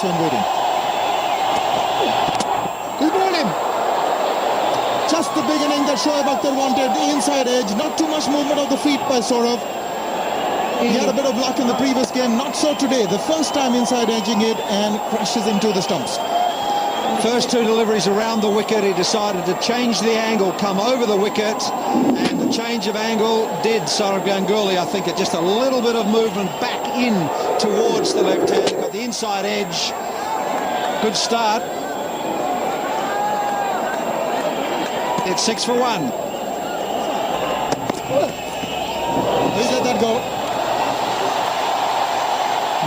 Waiting. He's bowled him. Just the beginning that Shoaib Akhtar wanted. The inside edge. Not too much movement of the feet by Saurav. He had a bit of luck in the previous game. Not so today. The first time inside edging it and crashes into the stumps. First two deliveries around the wicket, he decided to change the angle, come over the wicket, and the change of angle did Saurav Ganguly. I think just a little bit of movement back in towards the left hand. Got the inside edge. Good start. It's 6 for 1. He's let that go.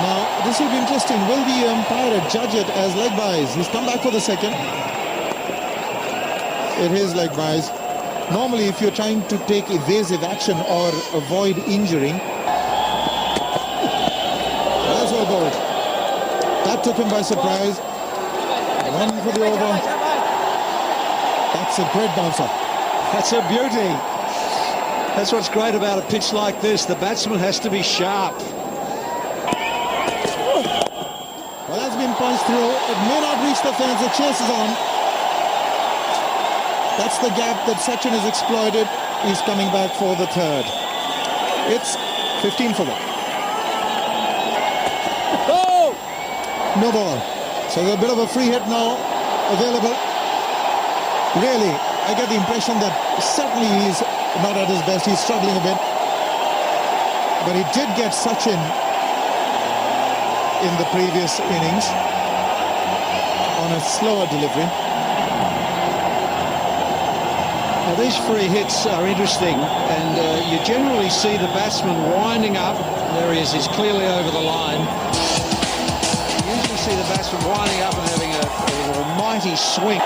Now, this will be interesting. Will the umpire judge it as leg byes? He's come back for the second. It is leg byes. Normally, if you're trying to take evasive action or avoid injuring, that's well bowled. That took him by surprise. One for the over. That's a great bouncer. That's a beauty. That's what's great about a pitch like this. The batsman has to be sharp. Well, that's been punched through. It may not reach the fence. The chase is on. That's the gap that Sachin has exploited. He's coming back for the third. It's 15 for 1. Oh! No ball. So there's a bit of a free hit now available. Really, I get the impression that certainly he's not at his best. He's struggling a bit. But he did get Sachin in the previous innings on a slower delivery. Now, these free hits are interesting, and you generally see the batsman winding up. There he is, he's clearly over the line. You usually see the batsman winding up and having an almighty swing.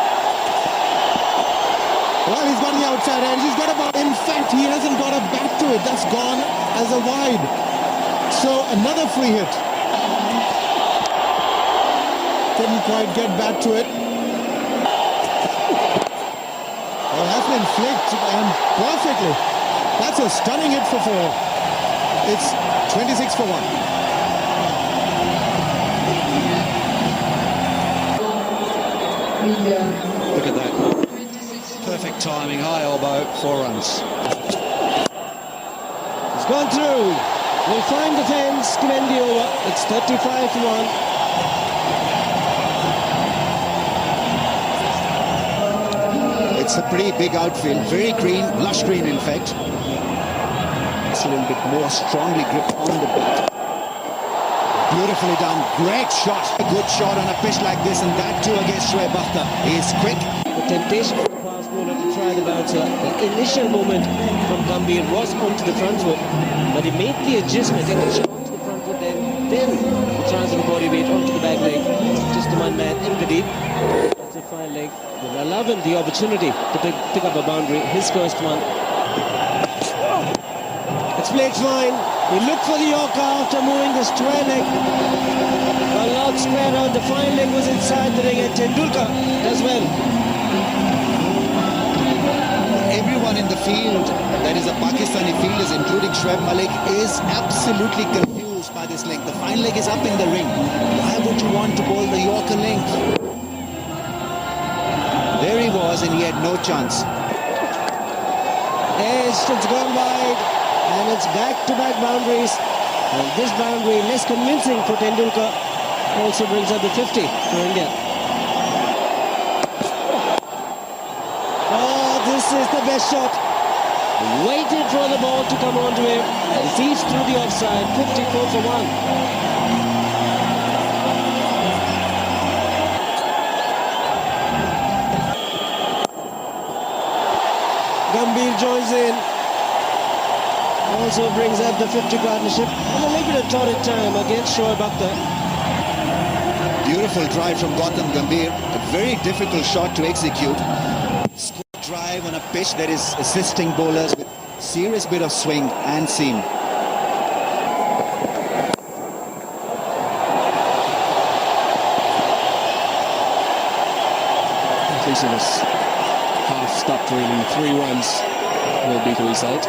Well, he's got the outside edge. He's got a ball. In fact, he hasn't got a bat to it. That's gone as a wide. So another free hit. Couldn't quite get back to it. Well, that's been flicked and perfectly. That's a stunning hit for 4. It's 26 for 1. Look at that. Perfect timing, high elbow, 4 runs. It's gone through. Will find the fence, commend the over. It's 35 for 1. It's a pretty big outfield, very green, lush green in fact. It's a little bit more strongly gripped on the bat. Beautifully done, great shot. A good shot on a pitch like this, and that too against Shoaib Akhtar. He's quick. The temptation for the fast bowler to try the bouncer. The initial movement from Gambhir was onto the front foot, but he made the adjustment and it's onto the front foot, and then the transfer body weight onto the back leg. Just the one man in the deep. That's a fine leg. Will allow him the opportunity to pick up a boundary. His first one. It's played fine. He looked for the Yorker after moving the square leg. A lot square out. The fine leg was inside the ring, and Tendulkar as well. Everyone in the field, that is the Pakistani fielders, including Shoaib Malik, is absolutely confused by this length. The fine leg is up in the ring. Why would you want to bowl the Yorker length? There he was, and he had no chance. It's gone wide, and it's back-to-back boundaries. And this boundary, less convincing for Tendulkar, also brings up the 50 for India. Oh, this is the best shot. Waited for the ball to come onto him, and sees through the offside. 54 for 1. Gambhir joins in. Also brings up the 50 partnership. And a little bit of torrid time against Shoaib Akhtar. Beautiful drive from Gautam Gambhir. A very difficult shot to execute. Square drive on a pitch that is assisting bowlers with serious bit of swing and seam. At least it was half stopped really. 3 runs will be the result.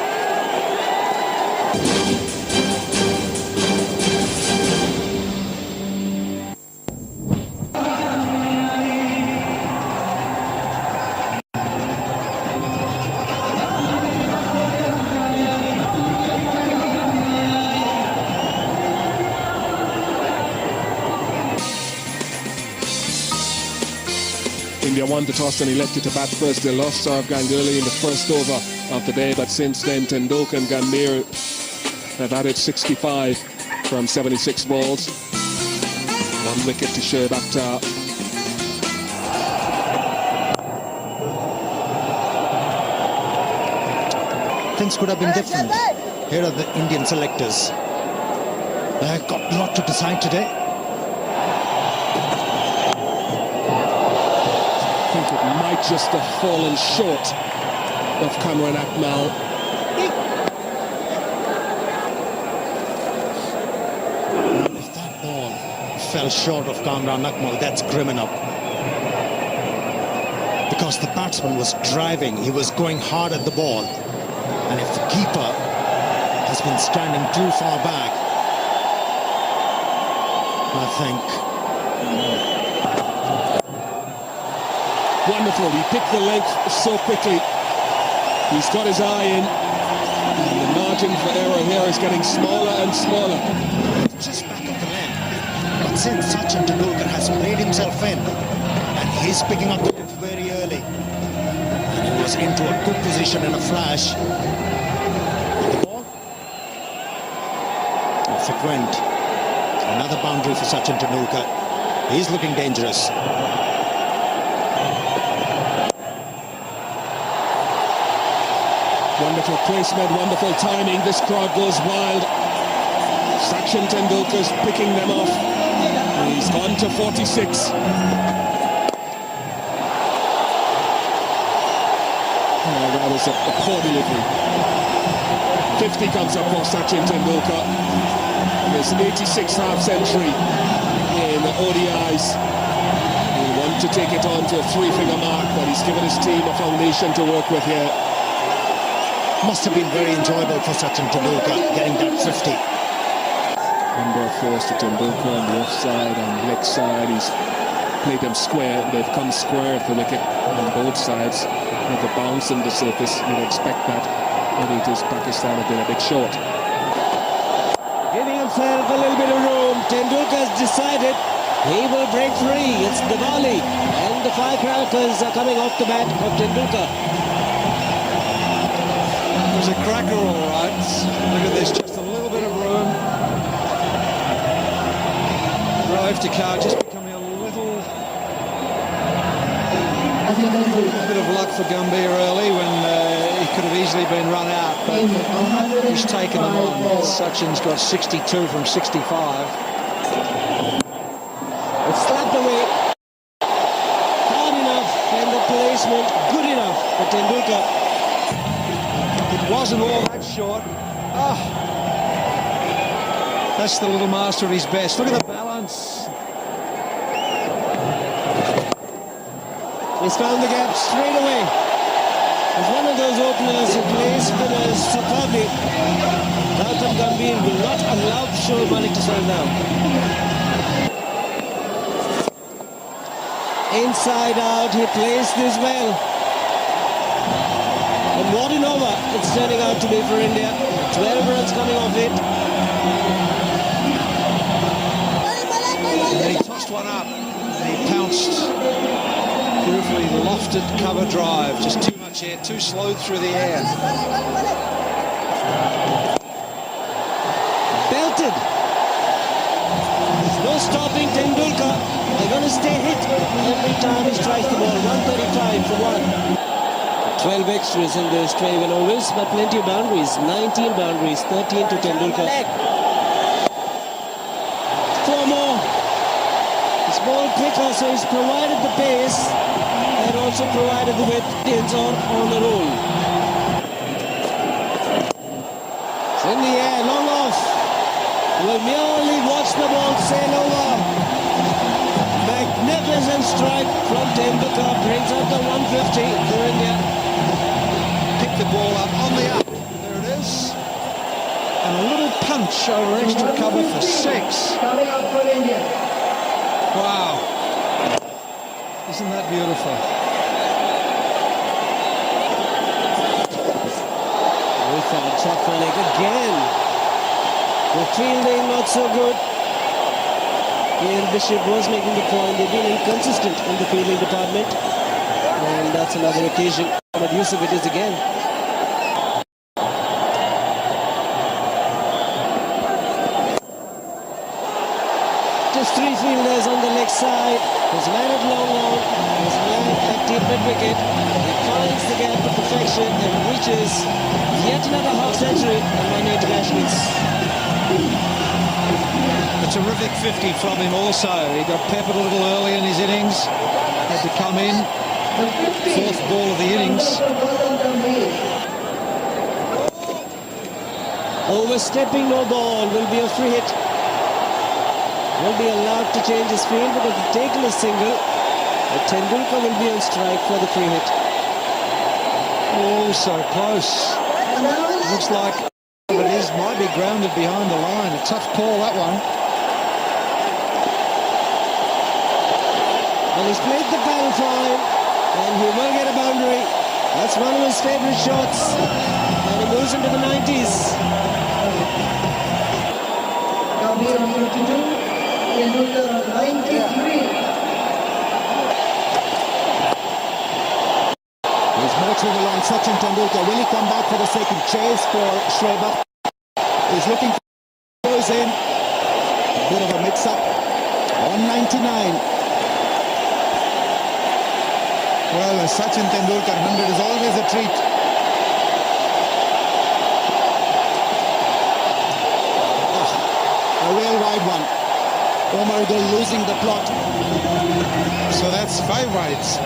India won the toss and elected to bat first. They lost Sourav Ganguly in the first over of the day, but since then Tendulkar and Gambhir have added 65 from 76 balls. 1 wicket to Shoaib Akhtar. Things could have been different. Here are the Indian selectors. They've got a lot to decide today. I think it might just have fallen short of Kamran Akmal. If that ball fell short of Kamran Akmal, that's criminal. Because the batsman was driving, he was going hard at the ball. And if the keeper has been standing too far back, I think... Wonderful, he picked the length so quickly. He's got his eye in. And the margin for error here is getting smaller and smaller. just back of the length. But since Sachin Tendulkar has played himself in, and he's picking up the length very early, and he was into a good position in a flash. The ball. Off it went. Another boundary for Sachin Tendulkar. He's looking dangerous. Wonderful placement, wonderful timing. This crowd goes wild. Sachin Tendulkar's picking them off. He's gone to 46. Oh, that was a poor delivery. 50 comes up for Sachin Tendulkar. His 86th half-century in ODIs. He'll want to take it on to a three-finger mark, but he's given his team a foundation to work with here. Must have been very enjoyable for Sachin Tendulkar getting that 50. Number of fours to Tendulkar on the offside and leg side. He's played them square. They've come square at the wicket on both sides. With a bounce in the surface, you'd expect that. Maybe it is Pakistan have been a bit short. Giving himself a little bit of room. Tendulkar's decided he will break free. It's Diwali, and the firecrackers are coming off the bat of Tendulkar. It was a cracker, all right. Look at this, just a little bit of room. Drove to car, just becoming a little bit of luck for Gambhir early when he could have easily been run out, but he's taken them on. Sachin's got 62 from 65. It's slapped away. Hard enough, and the placement good enough for Tendulkar. It wasn't all that short. Oh, that's the little master at his best. Look at the balance. He's found the gap straight away. He's one of those openers who plays spinners superbly. Gautam Gambhir will not allow Shoaib Malik to slow down. Inside out, he plays this well. And what an over it's turning out to be for India. 12 runs coming off it. And he tossed one up. And he pounced. Beautifully lofted cover drive. Just too much air, too slow through the air. Belted. There's no stopping Tendulkar. They're going to stay hit every time he strikes the ball. 135 for 1. 12 extras in this 21 overs, but plenty of boundaries. 19 boundaries, 13 to Tendulkar. 4 more. He's ball quicker, so he's provided the pace and also provided the width. Indians are on the roll. It's in the air, long off. Will merely watch the ball sail over. Magnificent strike from Tendulkar brings up the 150 for India. Picked the ball up on the up. There it is. And a little punch over extra cover for 6. Wow. Isn't that beautiful? Irfan shot for leg again. The fielding not so good. Ian Bishop was making the point. They've been inconsistent in the fielding department. And that's another occasion. But Yusuf it is again. Just three fielders on the leg side. There's a man at long on. There's a man at deep mid-wicket. He finds the gap to perfection and reaches yet another half-century and 1 internationals. A terrific 50 from him also. He got peppered a little early in his innings. Had to come in. Fourth ball of the innings. Overstepping no ball will be a free hit. Will be allowed to change his field because the taken is single. But Tendulkar will be on strike for the free hit. Oh, so close. Looks like it is. Might be grounded behind the line. A tough call, that one. And he's played the battle fine, and he will get a boundary. That's one of his favourite shots. And he moves into the 90s. Gambhir on 52, Tendulkar on 93. He's motoring along Sachin Tendulkar. Will he come back for the second chase for Shoaib? He's looking for goes in. A bit of a mix-up. 199. Well, a Sachin Tendulkar 100 is always a treat. A real wide one. Omar Gul losing the plot. So that's 5 wides.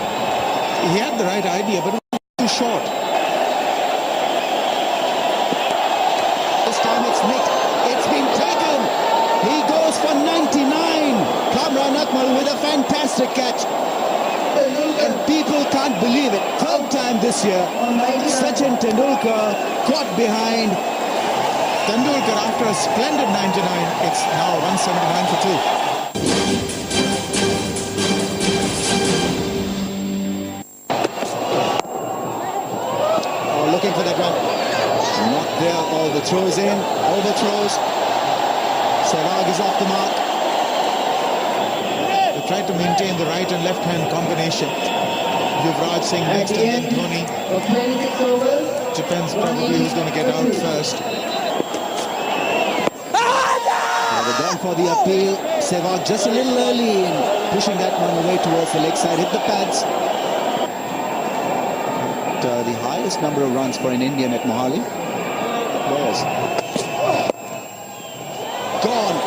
He had the right idea, but it was too short. This time it's nicked. It's been taken. He goes for 99. Kamran Akmal with a fantastic catch. And people can't believe it. Third time this year, Sachin Tendulkar caught behind. Tendulkar after a splendid 99, it's now 179 for 2. Oh, looking for that run. Not there. All the throws in. Overthrows. Sehwag is off the mark. They tried to maintain the right and left hand combination. Yuvraj Singh At next the and then end Dhoni. of 26 overs, Depends probably who's going to get out first. They've gone for the appeal. Sehwag just a little early in pushing that one away towards the leg side. Hit the pads. The highest number of runs for an Indian at Mohali. Players. Gone.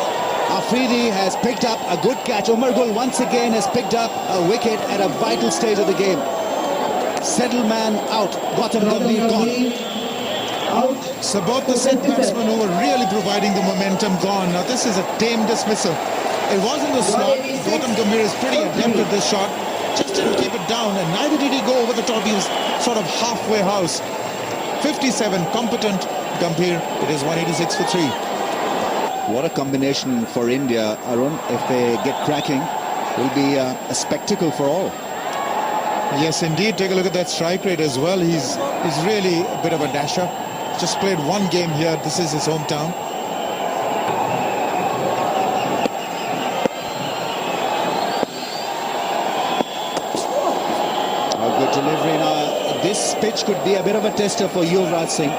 Afridi has picked up a good catch. Umar Gul once again has picked up a wicket at a vital stage of the game. Settleman out. Gautam Gambhir gone. out. So both the set batsmen who were really providing the momentum gone. Now this is a tame dismissal. It was in the slot. Gautam Gambhir is pretty adept at this shot. Just didn't keep it down, and neither did he go over the top. He was sort of halfway house. 57, competent Gambhir. It is 186 for 3. What a combination for India, Arun. If they get cracking, will be a spectacle for all. Yes, indeed. Take a look at that strike rate as well. He's really a bit of a dasher. Just played one game here. This is his hometown. A good delivery now. This pitch could be a bit of a tester for Yuvraj Singh.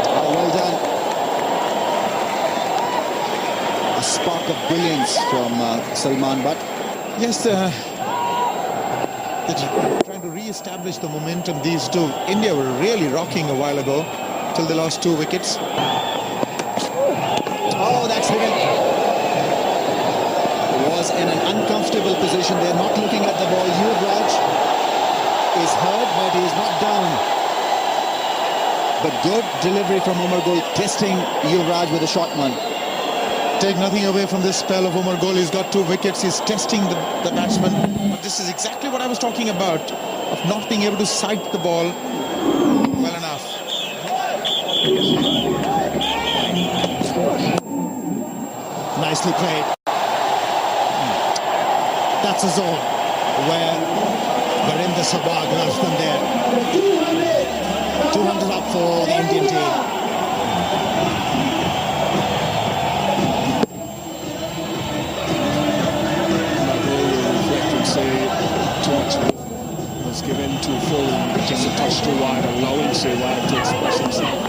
Oh, well done. A spark of brilliance from Salman Butt. Yes, they're trying to re-establish the momentum, these two. India were really rocking a while ago till they lost 2 wickets. Oh, that's hidden. It was in an uncomfortable position. They're not looking at the ball. Yuvraj is hurt, but he is not down. But good delivery from Umar Gul, testing Yuvraj with a short one. Take nothing away from this spell of Umar Gul. He's got 2 wickets. He's testing the batsman. But this is exactly what I was talking about, of not being able to sight the ball well enough. Nicely played. That's a zone where Virender Sehwag loves them there. 200 up for the Indian team. too full, just a touch too wide, allowing Sehwag to express himself.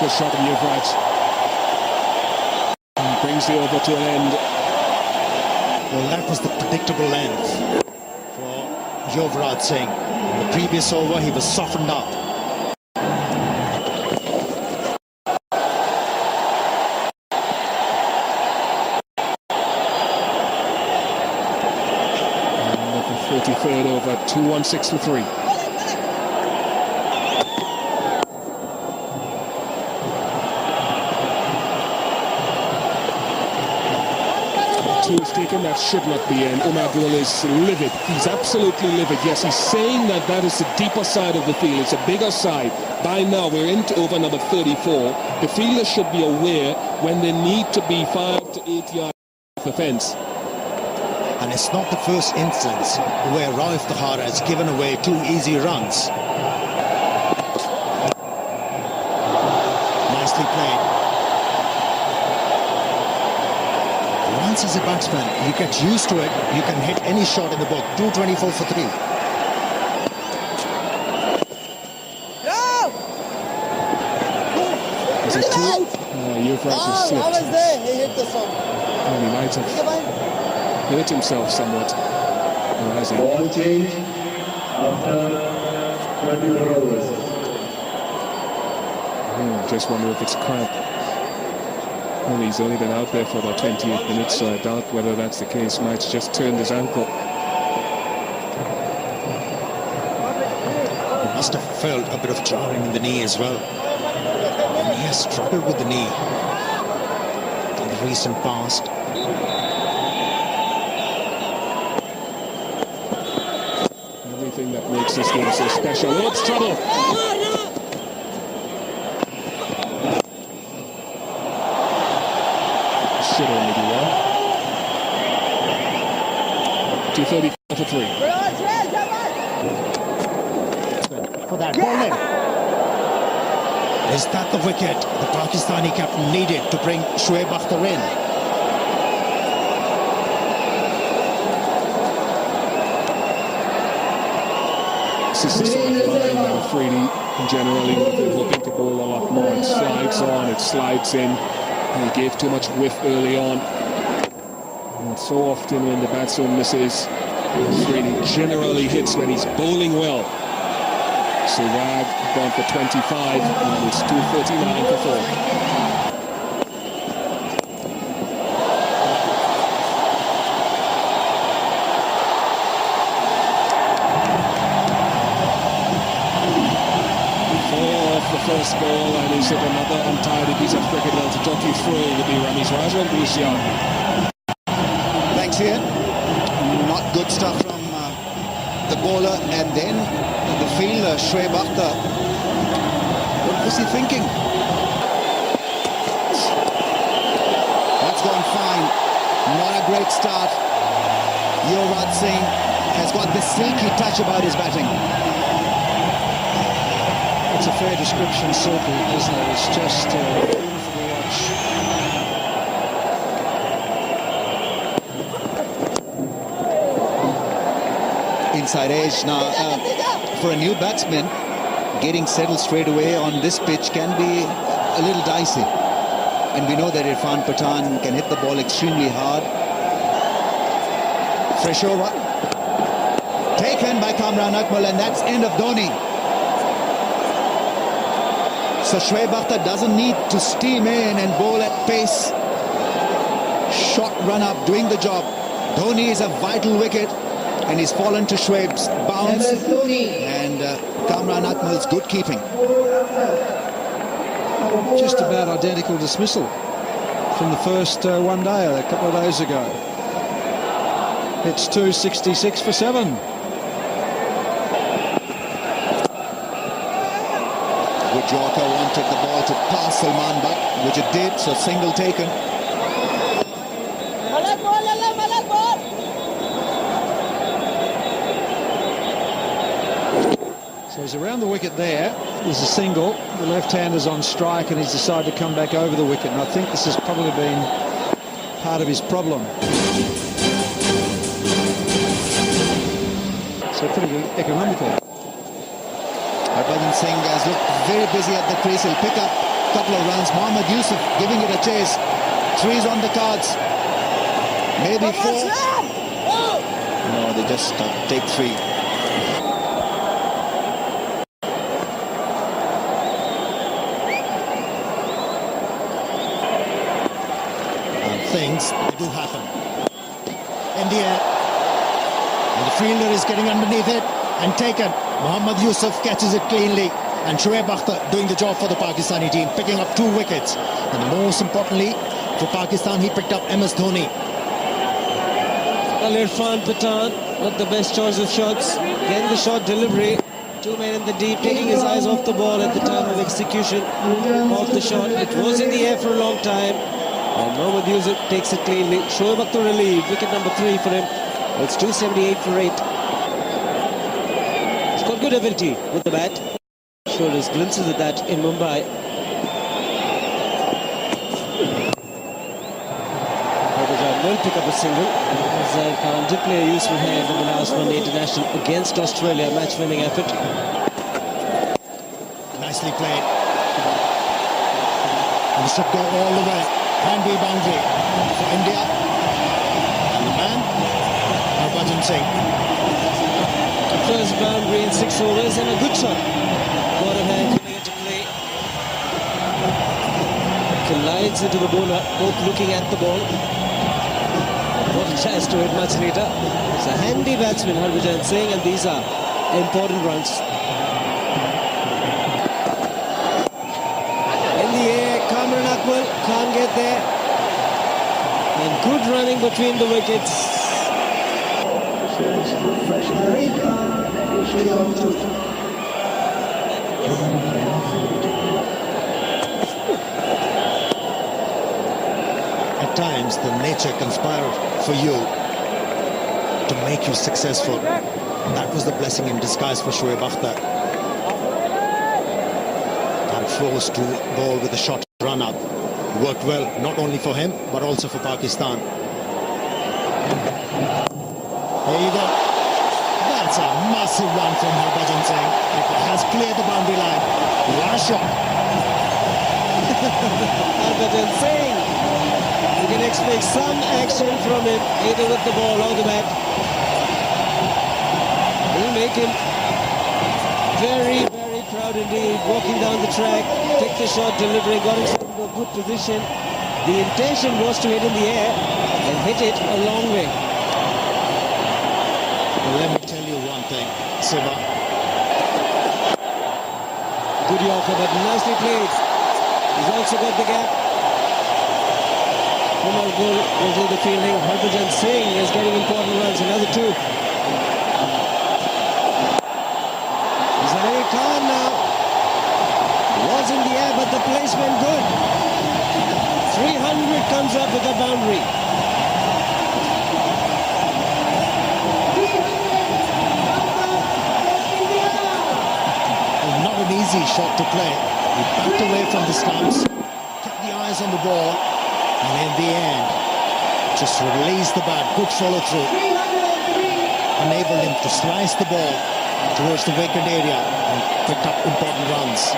Good shot of Yuvraj. Brings the over to an end. Well, that was the predictable length for Yuvraj Singh. In the previous over, he was softened up. And the 33rd over, 2-1-6 for 3. Two is taken, that should not be in. Umar Gul is livid. He's absolutely livid. Yes, he's saying that that is the deeper side of the field. It's a bigger side. By now, we're into over number 34. The fielders should be aware when they need to be 5 to 8 yards off the fence. And it's not the first instance where Rauf Tahara has given away 2 easy runs. Nicely played. Once as a batsman, you get used to it, you can hit any shot in the book. 224 for 3. Is it 2? Yuvraj has slipped. He hit the song. And he might have hurt himself somewhat. Or has he? Ball change after 24 overs. Just wonder if it's cramp. Well, he's only been out there for about 28 minutes, so I doubt whether that's the case. Might's just turned his ankle. He must have felt a bit of jarring in the knee as well. And he has struggled with the knee in the recent past. Everything that makes this game so special. Oh, it's trouble! Should only be one. 234 for 3. For that bowling. Is that the wicket the Pakistani captain needed to bring Shoaib Akhtar in? This is the sort of line that Afridi generally would have been hoping to bowl a lot more. It slides on, it slides in. And he gave too much whiff early on. And so often when the batsman misses, Afridi generally hits when he's bowling well. Sehwag gone for 25, and it's 239 for 4. The first ball, and he's hit another untidy piece of cricket. Well, to talk you through will be Ramiz Raja and Bruce Young. Thanks, Ian. Not good stuff from the bowler, and then the fielder, Shoaib Akhtar. What was he thinking? That's gone fine. Not a great start. Yuvraj Singh has got this sneaky touch about his batting. It's a fair description, certainly, isn't it? It's just beautiful to watch. Inside edge now. For a new batsman, getting settled straight away on this pitch can be a little dicey. And we know that Irfan Pathan can hit the ball extremely hard. Fresh over. Taken by Kamran Akmal, and that's end of Dhoni. So Shoaib Akhtar doesn't need to steam in and bowl at pace. Short run up, doing the job. Dhoni is a vital wicket, and he's fallen to Shoaib's bounce. And Kamran Akmal's good keeping. Just about identical dismissal from the first one day a couple of days ago. It's 266 for 7. Yorker wanted the ball to pass Salman Butt, which it did, so single taken. So he's around the wicket there. There's a single. The left-hander's on strike, and he's decided to come back over the wicket. And I think this has probably been part of his problem. economical. Harbhajan Singh has looked very busy at the crease. He'll pick up a couple of runs. Mohammad Yusuf giving it a chase. 3's on the cards. Maybe 4. No, they just take 3. And things do happen. In the air. And the fielder is getting underneath it and taken. Mohammad Yusuf catches it cleanly. And Shoaib Akhtar doing the job for the Pakistani team, picking up 2 wickets. And most importantly, for Pakistan, he picked up MS Dhoni. Well, Irfan Pathan, not the best choice of shots. Getting the shot delivery. 2 men in the deep, taking his eyes off the ball at the time of execution of the shot. It was in the air for a long time. And Mohammad Yusuf takes it cleanly. Shoaib Akhtar relieved. Wicket number 3 for him. It's 278 for 8. He's got good ability with the bat. Showed us glimpses of that in Mumbai. Harbhajan will pick up a single. Zaid Khan did play a useful hand in the last one international against Australia, match-winning effort. Nicely played. And should go all the way. Handy boundary for India. And the man, Harbhajan Singh. First boundary in 6 overs and a good shot. Waterhand coming into play. Collides into the bowler, both looking at the ball. What a chance to hit much later. It's a handy batsman, Harbhajan Singh, and these are important runs. In the air, Kamran Akmal can't get there. And good running between the wickets. At times, the nature conspires for you to make you successful. That was the blessing in disguise for Shoaib Akhtar. And forced to bowl with a short run up. Worked well, not only for him, but also for Pakistan. There you go. That's a massive run from Harbhajan Singh. It has cleared the boundary line. What a shot. Harbhajan Singh. You can expect some action from him, either with the ball or the bat. He'll make him very, very proud indeed. Walking down the track, took the shot, delivery, got himself into a good position. The intention was to hit in the air and hit it a long way. Well, let me tell you one thing, Siva. Good Yorker, but nicely played. He's also got the gap. Umar Gul will do the fielding. Harbhajan Singh is getting important runs, another 2. Zaid Khan now was in the air, but the placement good. 300 comes up with a boundary. Not an easy shot to play. He backed away from the stumps, kept the eyes on the ball, and in the end, just released the bat. Good follow through. Enabled him to slice the ball towards the vacant area and picked up important runs.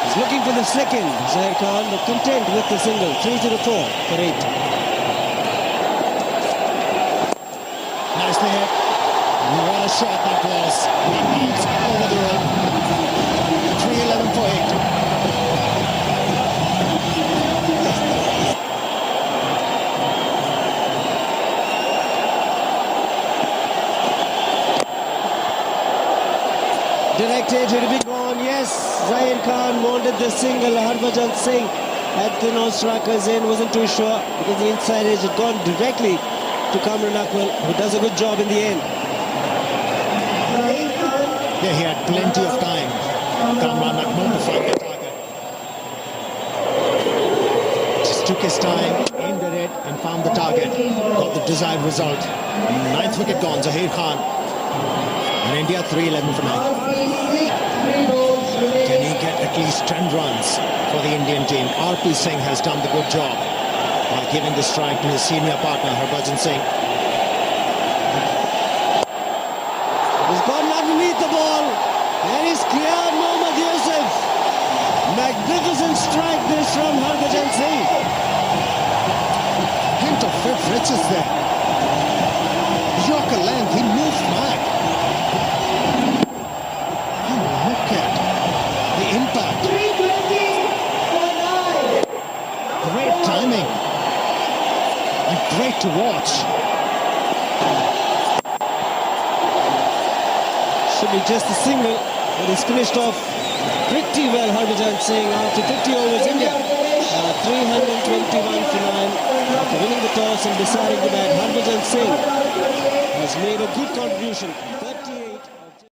He's looking for the second. Zaid Khan, but content with the single. 3-4 for 8. Nicely hit. What a shot that was. It's over the road. 3-11 for 8. Directed, it will be gone. Yes, Zaid Khan wanted the single. Harbhajan Singh had the non-strikers in, wasn't too sure because the inside edge had gone directly to Kamran Akmal, who does a good job in the end. Yeah, he had plenty of time. Kamran Akmal to find the target. Just took his time, aimed at it, and found the target. Got the desired result. 9th wicket gone, Zaheer Khan. And India 3-11 for 9. Can he get at least 10 runs for the Indian team? RP Singh has done the good job. by giving the strike to his senior partner, Harbhajan Singh. He's gotten underneath the ball. And he's cleared Mohammad Yusuf. Magnificent strike this from Harbhajan Singh. Hint of fifth riches there. Yorker length, he moves back. And look at the impact. Great timing. And great to watch. Should be just a single, but he's finished off pretty well, Harbhajan Singh, after 50 overs. India 321 for 9. After winning the toss and deciding to bat, Harbhajan Singh has made a good contribution. 38.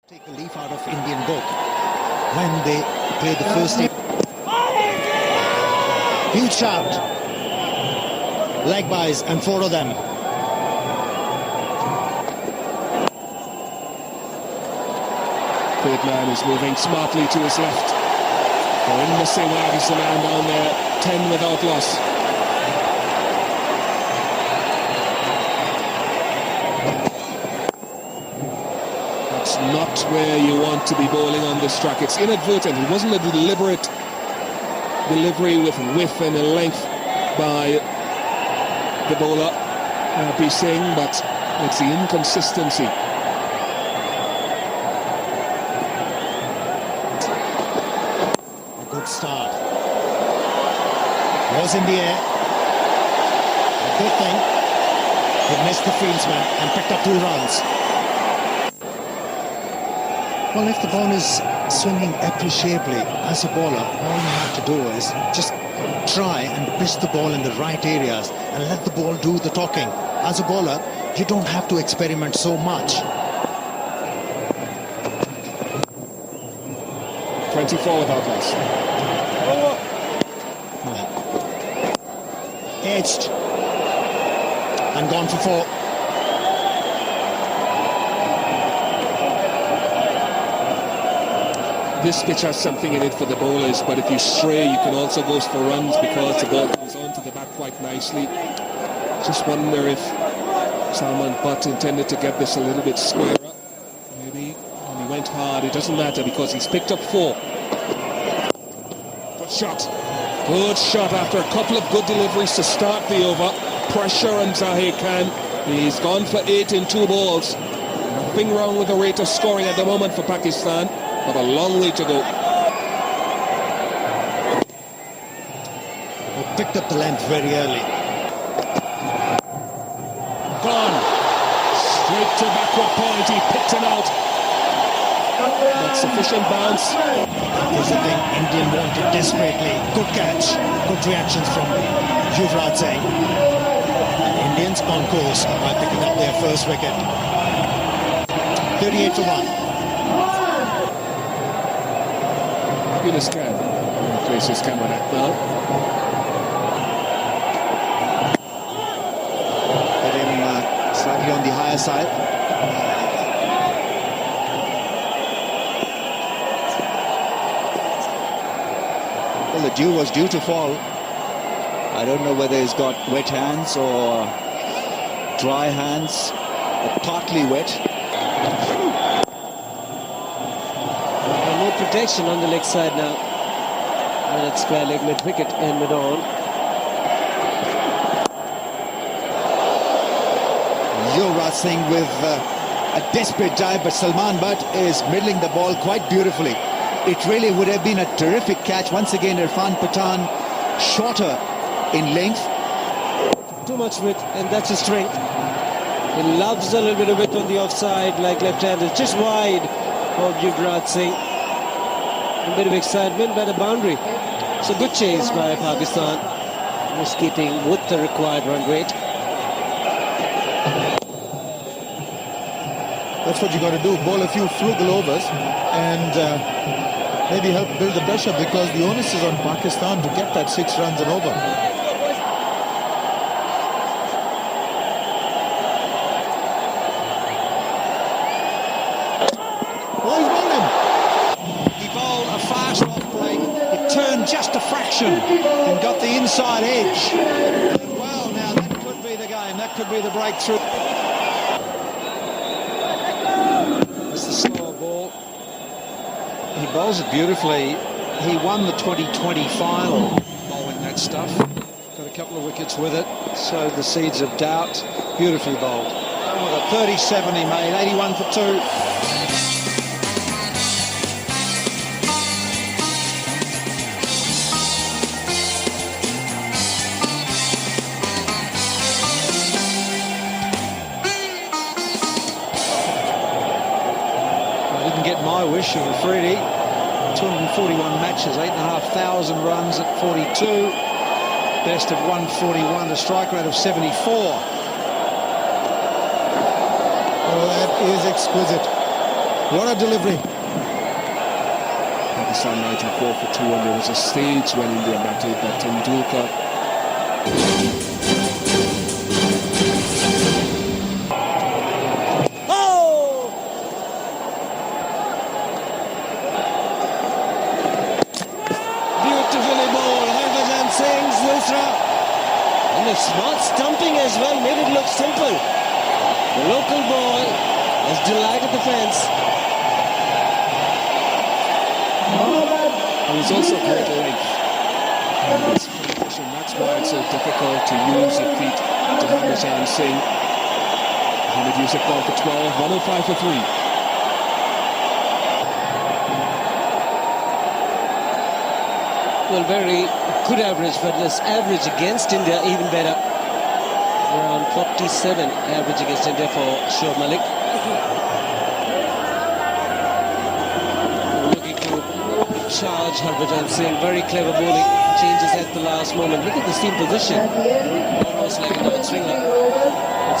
Take a leaf out of Indian book when they play the first game. Huge shout. Leg buys and 4 of them. Third man is moving smartly to his left. Harinder Sehwag is the man down there, 10 without loss. That's not where you want to be bowling on this track. It's inadvertent. It wasn't a deliberate delivery with width and length by the bowler, Harpreet Singh, but it's the inconsistency. Start. Was in the air. A good thing. He missed the fieldsman and picked up 2 runs. Well, if the ball is swinging appreciably as a bowler, all you have to do is just try and pitch the ball in the right areas and let the ball do the talking. As a bowler, you don't have to experiment so much. 24 without loss. Edged and gone for 4. This pitch has something in it for the bowlers, but if you stray, you can also go for runs because the ball comes onto the bat quite nicely. Just wonder if Salman Butt intended to get this a little bit squarer. Maybe when he went hard, it doesn't matter because he's picked up 4. Good shot. Good shot after a couple of good deliveries to start the over. Pressure on Zahir Khan. He's gone for 8 in 2 balls. Nothing wrong with the rate of scoring at the moment for Pakistan, but a long way to go. He picked up the length very early. Gone. Straight to backward point. He picked him out. That's sufficient bounce. Here's the thing Indian wanted desperately. Good catch. Good reactions from Yuvraj Singh. And Indians on course by picking up their first wicket. 38 for 1. Yunus Khan place his camera back now. Put him slightly on the higher side. Well, the dew was due to fall. I don't know whether he's got wet hands or dry hands, or partly wet. No protection on the leg side now. And it's square leg mid-wicket and mid-on. Yuvraj Singh with a desperate dive, but Salman Butt is middling the ball quite beautifully. It really would have been a terrific catch. Once again, Irfan Pathan shorter in length. Too much width, and that's his strength. He loves a little bit of width on the offside, like left-handed, just wide of Yuvraj Singh. A bit of excitement by the boundary. So good chase by Pakistan. Just keeping with the required run rate. That's what you got to do. Bowl a few frugal overs and maybe help build the pressure, because the onus is on Pakistan to get that 6 runs and over. Oh, he's bowled him. He bowled a fast off break. It turned just a fraction and got the inside edge. And well that could be the breakthrough. It's the slower ball. He bowls it beautifully. He won the 2020 final bowling that stuff. Got a couple of wickets with it. Sowed the seeds of doubt. Beautifully bowled. Oh, the 37 he made, 81 for 2. Get my wish of Afridi. 241 matches, 8,500 runs at 42. Best of 141, a strike rate of 74. Oh, that is exquisite. What a delivery. Pakistan 94 for 2, and there was a stage when India batted that Tendulkar. And a smart stumping as well, made it look simple. The local boy has delighted the fans. And it's also great length. And it's competition. That's why it's so difficult to use your feet to Harbhajan Singh. Mohammad Yusuf gone for 12, 105 for 3. Well, very good average, but this average against India even better. Around 47 average against India for Shoaib Malik. Looking to charge Harbhajan Singh. Very clever bowling. Changes at the last moment. Look at the seam position. Almost like an outswinger.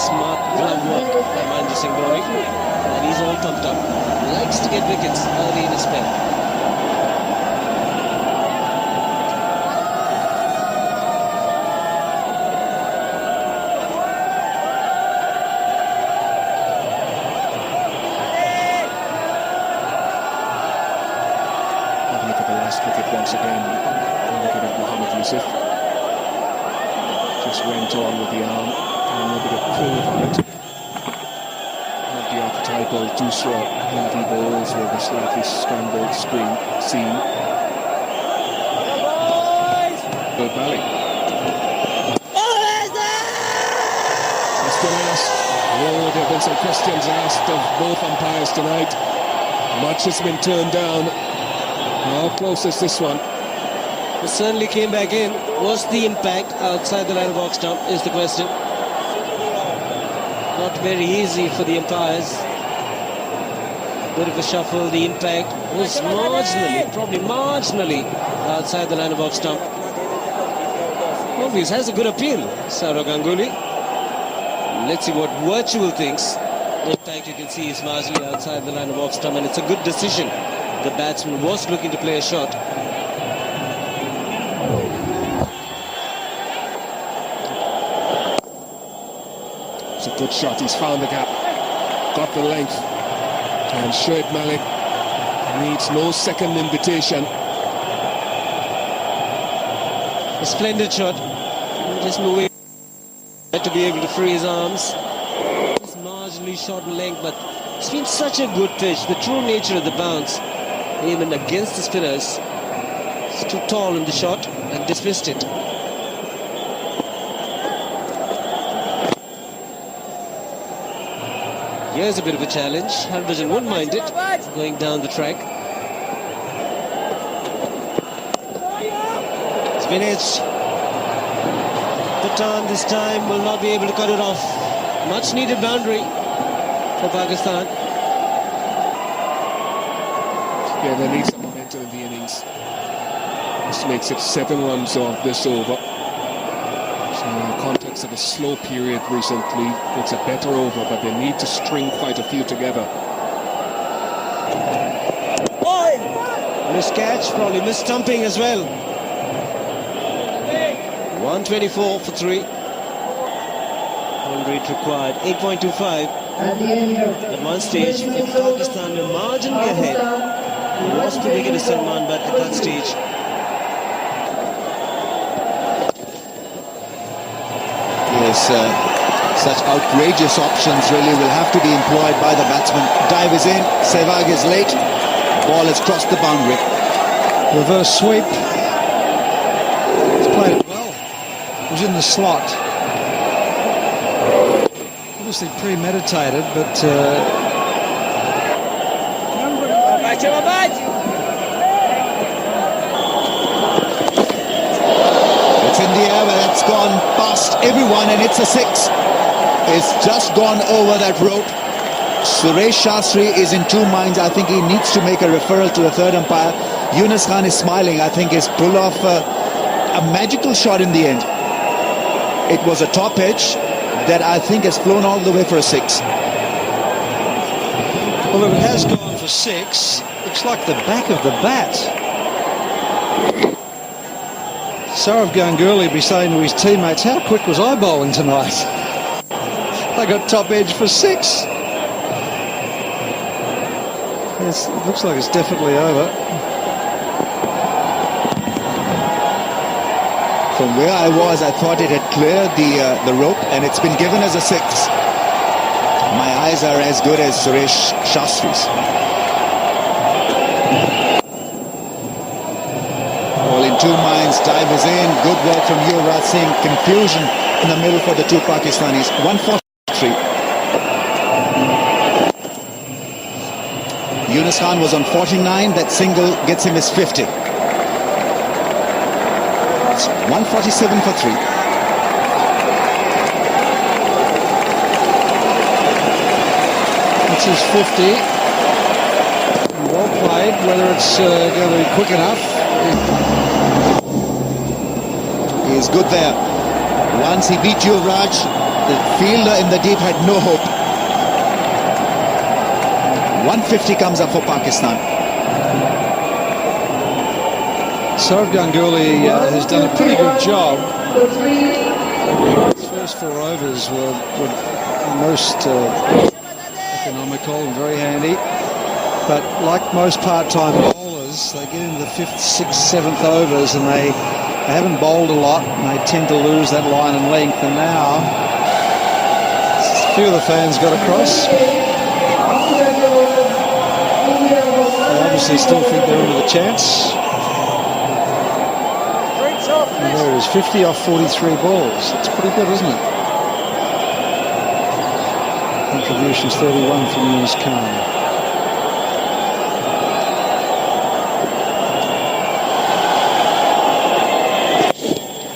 Smart glove work by Mahendra Singh Dhoni. And he's all pumped up. Likes to get wickets early in his spell. Once again, looking at Mohammad Yusuf. Just went on with the arm and a bit of curve on it. Not the archetypal Dusra Hindi bowls with a slightly scrambled seam. Good Malik. That's been asked. Oh, there have been some questions asked of both umpires tonight. Much has been turned down. How close is this one? It certainly came back in. Was the impact outside the line of box stump is the question. Not very easy for the umpires. Bit of a shuffle. The impact was marginally, probably marginally outside the line of box stump. Obvious, has a good appeal, Sourav Ganguly. Let's see what Virtual thinks. The impact you can see is marginally outside the line of box stump, and it's a good decision. The batsman was looking to play a shot. It's a good shot. He's found the gap. Got the length. And Shoaib Malik needs no second invitation. A splendid shot. Just moving to be able to free his arms. Just marginally short in length, but it's been such a good pitch. The true nature of the bounce. Even against the spinners, it's too tall in the shot and dismissed it. Here's a bit of a challenge. Harbhajan won't mind it, going down the track. Spinach. Pathan this time will not be able to cut it off. Much needed boundary for Pakistan. Yeah, they need some momentum in the innings. This makes it 7 runs off this over. So in the context of a slow period recently, it's a better over, but they need to string quite a few together. Missed catch, probably missed stumping as well. 124 for 3. One rate required, 8.25. At one stage, if Pakistan were marginally ahead, lost the wicket to Salman, but at that stage, Yes, Such outrageous options really will have to be employed by the batsman. Dive is in, Sehwag is late, ball has crossed the boundary. Reverse sweep. He's played it well. It was in the slot. Obviously premeditated, but it's in the air, but it's gone past everyone, and it's a six. It's just gone over that rope. Suresh Shastri is in two minds. I think he needs to make a referral to the third umpire. Yunus Khan is smiling. I think he's pulled off a magical shot in the end. It was a top edge that I think has flown all the way for a six. well, if it has gone for six, looks like the back of the bat. Saurav Ganguly be saying to his teammates, how quick was I bowling tonight? I got top edge for six. Yes, it looks like it's definitely over. From where I was, I thought it had cleared the rope, and it's been given as a six. My eyes are as good as Suresh Shastri's. All in two minds, dive is in. Good work from Yuvraj Singh. Confusion in the middle for the two Pakistanis. 143. Yunus Khan was on 49. That single gets him his 50. It's 147 for 3. That's his 50. Well played. Whether it's going to be quick enough. He's good there. Once he beat Yuvraj, the fielder in the deep had no hope. 150 comes up for Pakistan. Saurav Ganguly has done a pretty good job. His first 4 overs were most economical and very handy. But like most part-time bowlers, they get into the 5th, 6th, 7th overs and they haven't bowled a lot and they tend to lose that line and length. And now, a few of the fans got across. They obviously still think they're into the chance. And there it is, 50 off 43 balls. That's pretty good, isn't it? Contributions 31 from Yunus Khan.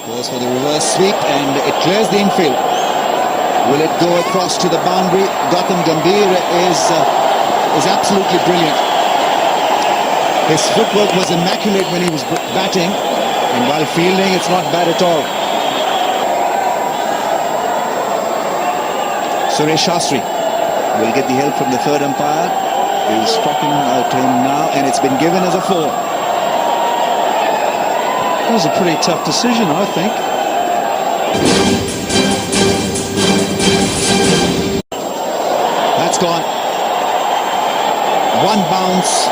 Goes for the reverse sweep and it clears the infield. Will it go across to the boundary? Gautam Gambhir is absolutely brilliant. His footwork was immaculate when he was batting, and while fielding, it's not bad at all. Suresh Shastri will get the help from the third umpire. He's talking to him now, and it's been given as a 4. That was a pretty tough decision, I think. That's gone. One bounce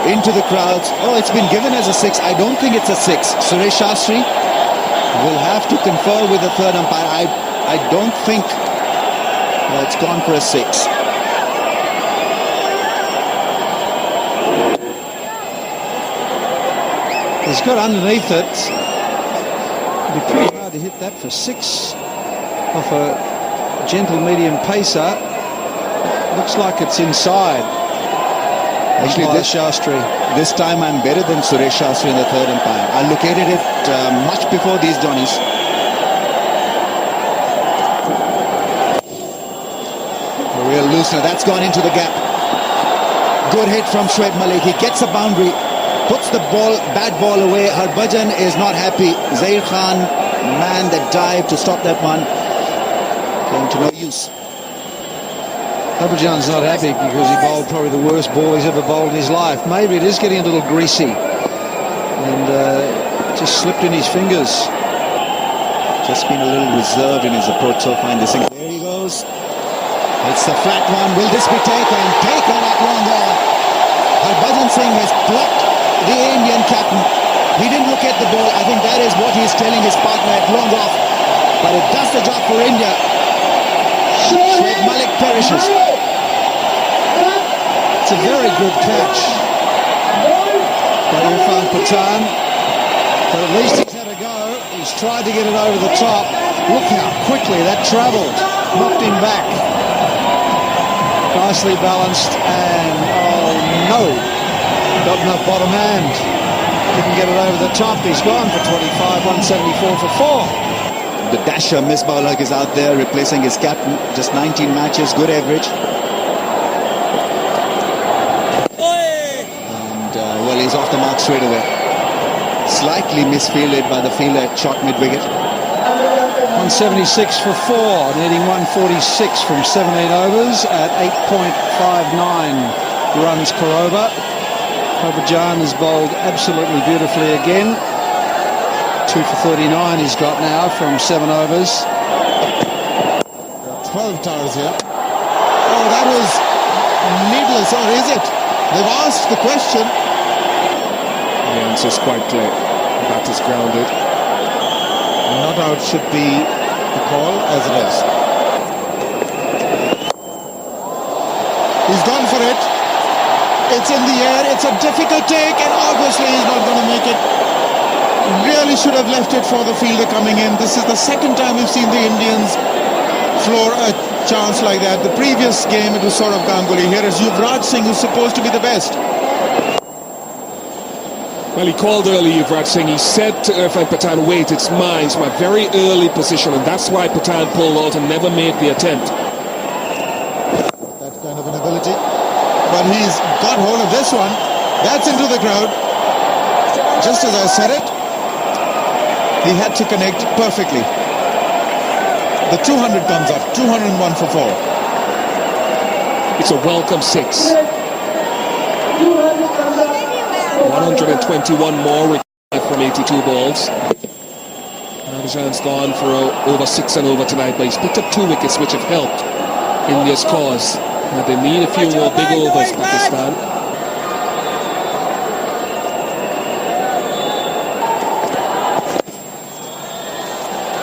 into the crowds. Oh, it's been given as a 6. I don't think it's a 6. Suresh Shastri will have to confer with the third umpire. I don't think it's gone for a 6. He's got underneath it. It'd be pretty hard to hit that for 6 off a gentle medium pacer. Looks like it's inside. Actually, this time I'm better than Suresh Shastri in the third umpire. I located it much before these Johnnies. A real loosener. That's gone into the gap. Good hit from Shoaib Malik. He gets a boundary, puts the bad ball away. Harbhajan is not happy. Zair Khan, man that dived to stop that one, came to no use. Harbhajan's not happy because he bowled probably the worst ball he's ever bowled in his life. Maybe it is getting a little greasy and just slipped in his fingers. Just been a little reserved in his approach so far in this inning. There he goes. It's the flat one. Will this be taken? Taken at long on. Harbhajan Singh has blocked the Indian captain. He didn't look at the ball. I think that is what he's telling his partner at long off. But it does the job for India. Shoaib Malik perishes. It's a very good catch by Irfan Pathan, but at least he's had a go. He's tried to get it over the top. Look how quickly that travelled, knocked him back. Nicely balanced, and oh no, got enough bottom hand. Didn't get it over the top. He's gone for 25, 174 for 4. The dasher Misbah Ul Haq is out there replacing his captain. Just 19 matches, good average. And well, he's off the mark straight away. Slightly misfielded by the fielder, shot mid-wicket. 176 for 4, needing 146 from 7-8 overs at 8.59 runs per over. Harbhajan has bowled absolutely beautifully again. 2 for 39 he's got now from 7 overs. 12 towers here. Oh, that was needless, or is it? They've asked the question. The answer is quite clear. That is grounded. Not out should be the call, as it is. He's gone for it. It's in the air. It's a difficult take, and obviously he's not going to make it. Really should have left it for the fielder coming in. This is the second time we've seen the Indians floor a chance like that. The previous game it was Saurav Ganguly. Here is Yuvraj Singh, who's supposed to be the best. Well, he called early, Yuvraj Singh. He said to Irfan Pathan, wait, it's mine. It's my very early position, and that's why Pathan pulled out and never made the attempt. That kind of an ability. But he's got hold of this one. That's into the crowd. Just as I said it, he had to connect perfectly. The 200 comes up, 201 for 4. It's a welcome 6. 121 more required from 82 balls. Harbhajan's gone for over 6 and over tonight, but he's picked up 2 wickets which have helped India's cause. Now they need a few more big overs, Pakistan.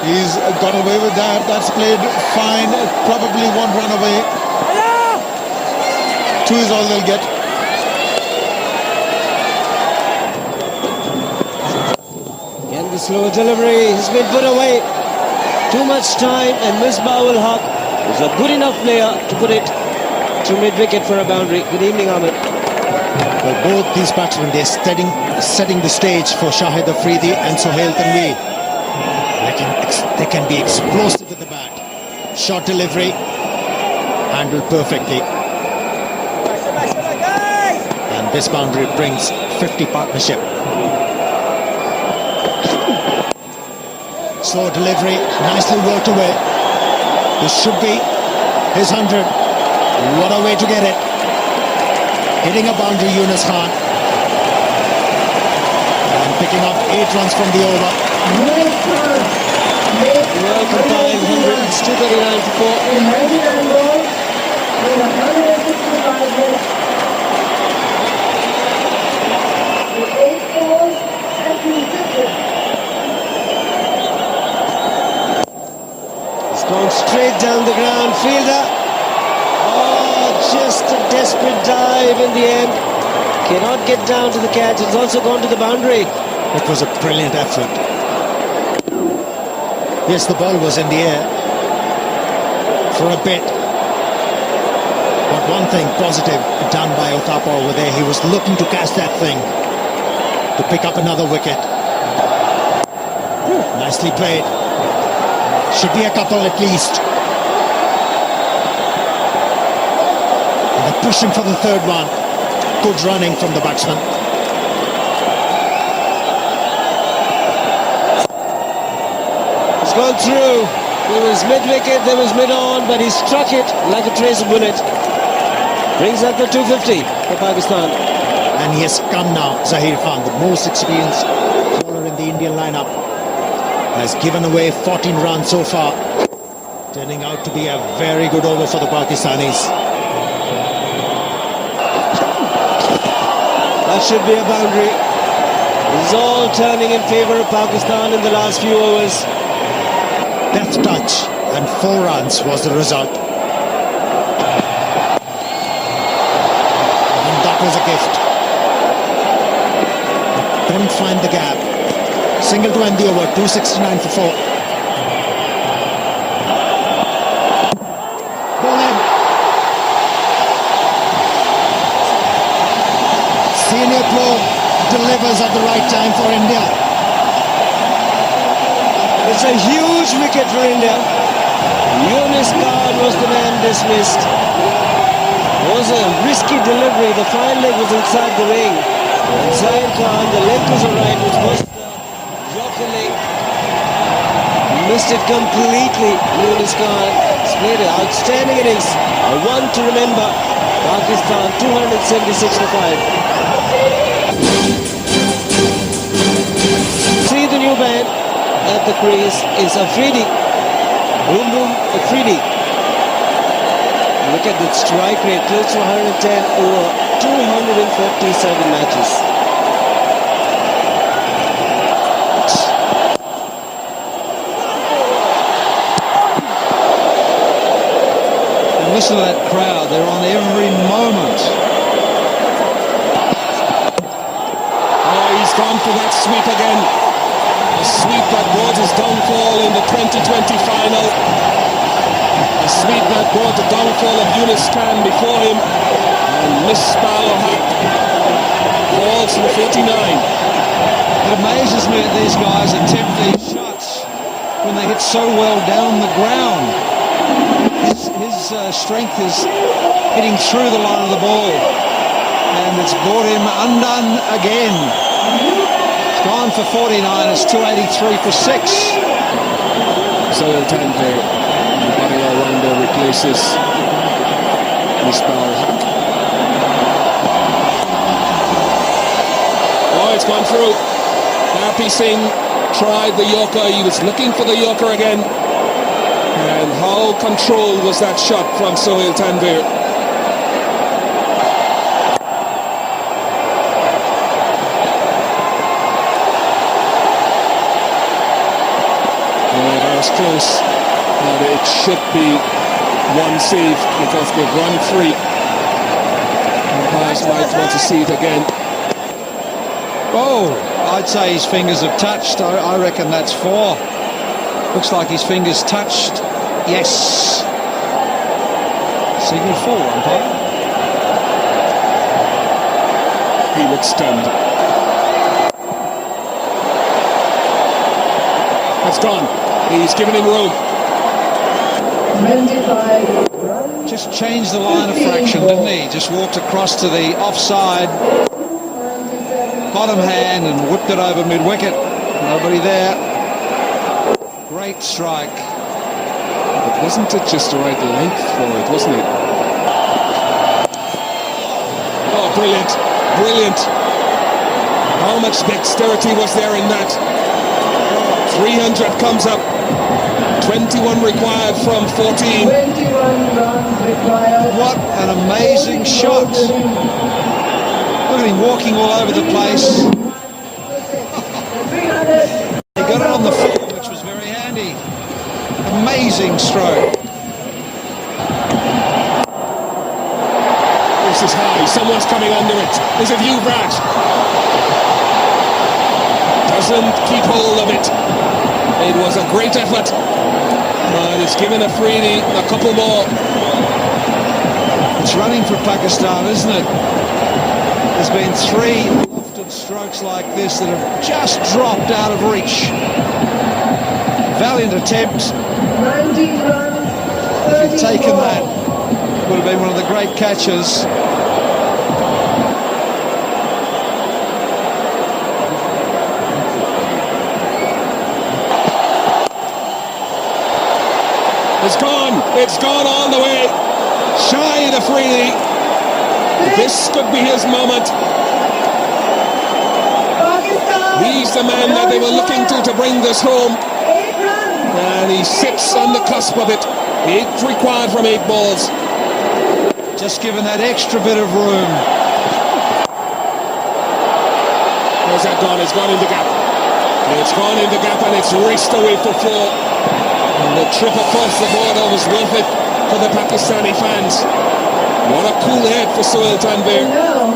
He's got away with that. That's played fine. Probably won't run away. 2 is all they'll get. Again, the slow delivery has been put away. Too much time, and Misbah Ul Haq is a good enough player to put it to mid-wicket for a boundary. Good evening, Ahmed. Well, both these batsmen, they're setting the stage for Shahid Afridi and Sohail Tanvir. They can be explosive at the bat. Short delivery, handled perfectly. And this boundary brings 50 partnership. Slow delivery, nicely worked away. This should be his 100. What a way to get it. Hitting a boundary, Yunus Khan. And picking up 8 runs from the over. Well combined, 100. It's 239 for 4. It's gone straight down the ground. Fielder. Oh, just a desperate dive in the end. Cannot get down to the catch. It's also gone to the boundary. It was a brilliant effort. Yes, the ball was in the air for a bit. But one thing positive done by Uthappa over there, he was looking to catch that thing, to pick up another wicket. Nicely played. Should be a couple at least. And they're pushing for the third one. Good running from the batsman. It's gone through. There was mid-wicket, there was mid-on, but he struck it like a tracer bullet. Brings up the 250 for Pakistan. And he has come now, Zahir Khan, the most experienced bowler in the Indian lineup. Has given away 14 runs so far. Turning out to be a very good over for the Pakistanis. That should be a boundary. It's all turning in favour of Pakistan in the last few overs. Death touch, and 4 runs was the result. was a gift. Couldn't find the gap. Single to end the over, 269 for 4. Ball in. Senior pro delivers at the right time for India. It's a huge wicket for India. Yunus Khan was the man dismissed. It was a risky delivery. The fine leg was inside the ring. And Zaid Khan, the leg was alright, which was the Yorker leg. Missed it completely. Yunus Khan has played an outstanding innings. A one to remember. Pakistan 276 for 5. See the new band at the crease is Afridi. Boom boom Afridi. Look at the strike rate, close to 110 over 257 matches. And listen to that crowd, they're on every moment. Oh, he's gone for that sweep again. A sweep that brought his downfall in the 2020 final. A sweep that brought the downfall of Yunus Khan before him. And Misbah ul Haq falls to the 49. It amazes me that these guys attempt these shots when they hit so well down the ground. His strength is hitting through the line of the ball. And it's brought him undone again. It's gone for 49, it's 283 for 6. Sohail Tanvir, the body all-rounder, replaces Misbah ul Haq. Oh, it's gone through. Harpi Singh tried the Yorker. He was looking for the Yorker again. And how controlled was that shot from Sohail Tanvir? That was close. And it should be one save because they've run free. Umpires might want to see it again. Oh, I'd say his fingers have touched. I reckon that's 4. Looks like his fingers touched. Yes. Signal 4, umpire. He looks stunned. That's gone. He's given him room. 25. Just changed the line of fraction, didn't he? Just walked across to the offside bottom hand and whipped it over mid-wicket. Nobody there. Great strike. But wasn't it just the right length for it, wasn't it? Oh, brilliant. Brilliant. How much dexterity was there in that? 300 comes up. 21 required from 14. 21 runs required. What an amazing shot. Look at him walking all over the place. He got it on the floor, which was very handy. Amazing stroke. This is high. Someone's coming under it. Is it you, Brad? Doesn't keep hold of it. It was a great effort. But it's given Afridi a couple more. It's running for Pakistan, isn't it? There's been 3 lofted strokes like this that have just dropped out of reach. Valiant attempt. 19 runs. If he'd taken that, it would have been one of the great catches. It's gone. It's gone all the way. Shahid Afridi. This could be his moment. Pakistan. He's the man that they were looking to bring this home. 8 runs. And he sits on the cusp of it. 8 required from 8 balls. Just given that extra bit of room. Where's that gone? It's gone in the gap. It's gone in the gap and it's raced away for 4. And the trip across the border was worth it for the Pakistani fans. What a cool head for Sohail Tanvir. Now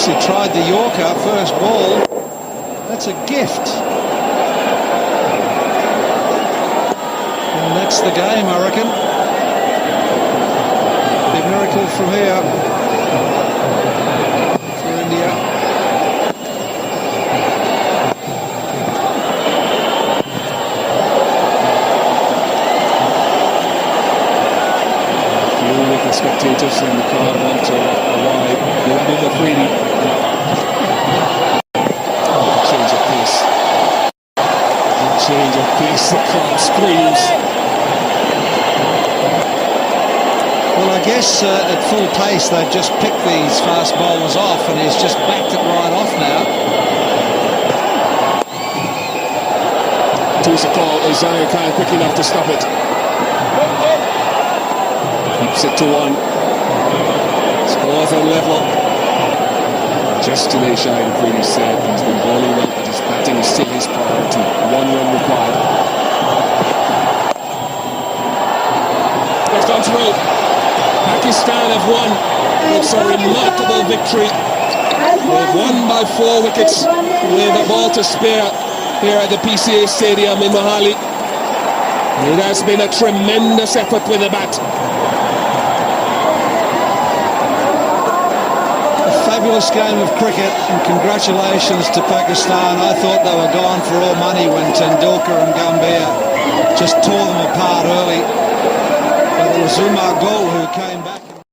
He tried the Yorker, first ball. That's a gift. And that's the game, I reckon. A miracle from here for India. The spectators in the crowd wonder why Labib Afridi. Change of pace. Change of pace, the crowd screams. Well, I guess at full pace they've just picked these fast bowlers off, and he's just backed it right off now. Choose a call. Isaiah Khan quick enough to stop it. Keeps it to 1. Scores on level. Just today, Shahid Afridi said he's been bowling well, but his batting is still his priority. 1 run required. Left on through. Pakistan have won. It's a remarkable victory. They've won by 4 wickets with a ball to spare here at the PCA Stadium in Mohali. It has been a tremendous effort with the bat. Fabulous game of cricket, and congratulations to Pakistan. I thought they were gone for all money when Tendulkar and Gambhir just tore them apart early. But it was Umar Gul who came back.